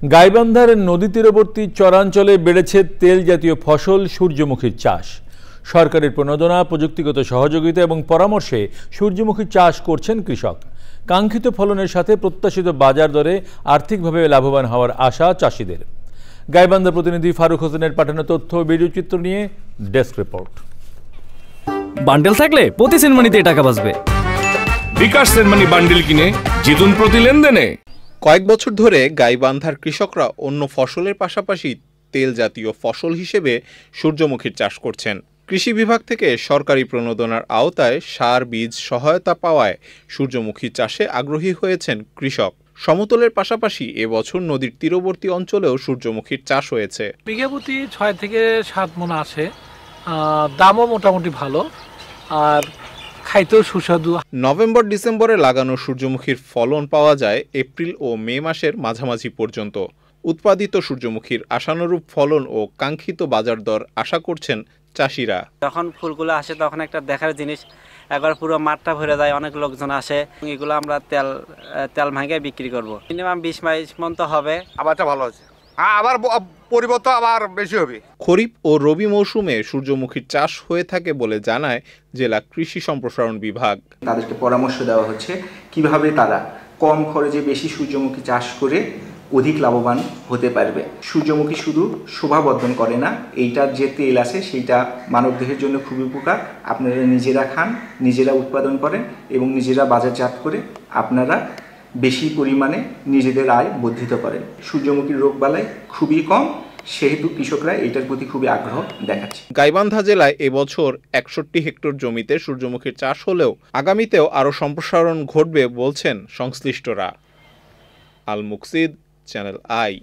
গাইবান্ধার নদী তীরবর্তী চরাঞ্চলে বেড়েছে তেল জাতীয় ফসল সূর্যমুখীর চাষ। সরকারের প্রণোদনা, প্রযুক্তিগত সহযোগিতা এবং পরামর্শে সূর্যমুখী চাষ করছেন কৃষক। কাঙ্ক্ষিত ফলনের সাথে প্রত্যাশিত বাজার দরে আর্থিকভাবে লাভবান হওয়ার আশা চাষিদের। গাইবান্ধা প্রতিনিধি ফারুক হোসেনের পাঠানো তথ্য ভিডিও চিত্র নিয়ে ডেস্ক রিপোর্ট। বান্ডেল থাকলে প্রতি সেনমানিতে টাকা বাঁচবে। বিকাশ সেনমানি বান্ডেল কিনে জিতুন প্রতি লেনদেনে। কয়েক বছর ধরে গাইবান্ধার কৃষকরা অন্য ফসলের পাশাপাশি তেল জাতীয় ফসল হিসেবে সূর্যমুখীর চাষ করছেন। কৃষি বিভাগ থেকে সরকারি প্রণোদনার আওতায় সার বীজ সহায়তা পাওয়ায় সূর্যমুখী চাষে আগ্রহী হয়েছেন কৃষক। সমতলের পাশাপাশি এবছর নদীর তীরবর্তী অঞ্চলেও সূর্যমুখীর চাষ হয়েছে। বিঘা প্রতি 6 থেকে 7 মণ আসে, দামও মোটামুটি ভালো আর খাইতেও সুস্বাদু। নভেম্বর ডিসেম্বরে লাগানো সূর্যমুখীর ফলন পাওয়া যায় এপ্রিল ও মে মাসের মাঝামাঝি পর্যন্ত। উৎপাদিত সূর্যমুখীর আশানুরূপ ফলন ও কাঙ্ক্ষিত বাজার দর আশা করছেন চাষিরা। যখন ফুলগুলো আসে তখন একটা দেখার জিনিস, একবার পুরো মাঠটা ভরে যায়, অনেক লোকজন আসে। এগুলো আমরা তেল ভাঙিয়ে বিক্রি করব। মিনিমাম 20-22 মণ তো হবে। আবারটা ভালো আছে, আবার পরিবর্তন আবার বেশি হবে। খরিফ ও রবি মৌসুমে সূর্যমুখীর চাষ হয়ে থাকে বলে জানায় জেলা কৃষি সম্প্রসারণ বিভাগ। তাদেরকে পরামর্শ দেওয়া হচ্ছে কিভাবে তারা কম খরচে বেশি সূর্যমুখী চাষ করে অধিক লাভবান হতে পারবে। সূর্যমুখী শুধু শোভাবর্ধন করে না, এইটার যে তেল আছে সেইটা মানবদেহের জন্য খুবই উপকার। আপনারা নিজেরা খান, নিজেরা উৎপাদন করেন এবং নিজেরা বাজারজাত করে আপনারা বেশি পরিমাণে নিজেদের আয় বর্ধিত করেন। সূর্যমুখীর রোগবালাই খুবই কম, সেহেতু কৃষকরা এটার প্রতি খুবই আগ্রহ দেখাচ্ছে। গাইবান্ধা জেলায় এবছর 61 হেক্টর জমিতে সূর্যমুখীর চাষ হলেও আগামীতেও আরও সম্প্রসারণ ঘটবে বলছেন সংশ্লিষ্টরা। আল মুকসিদ, চ্যানেল আই।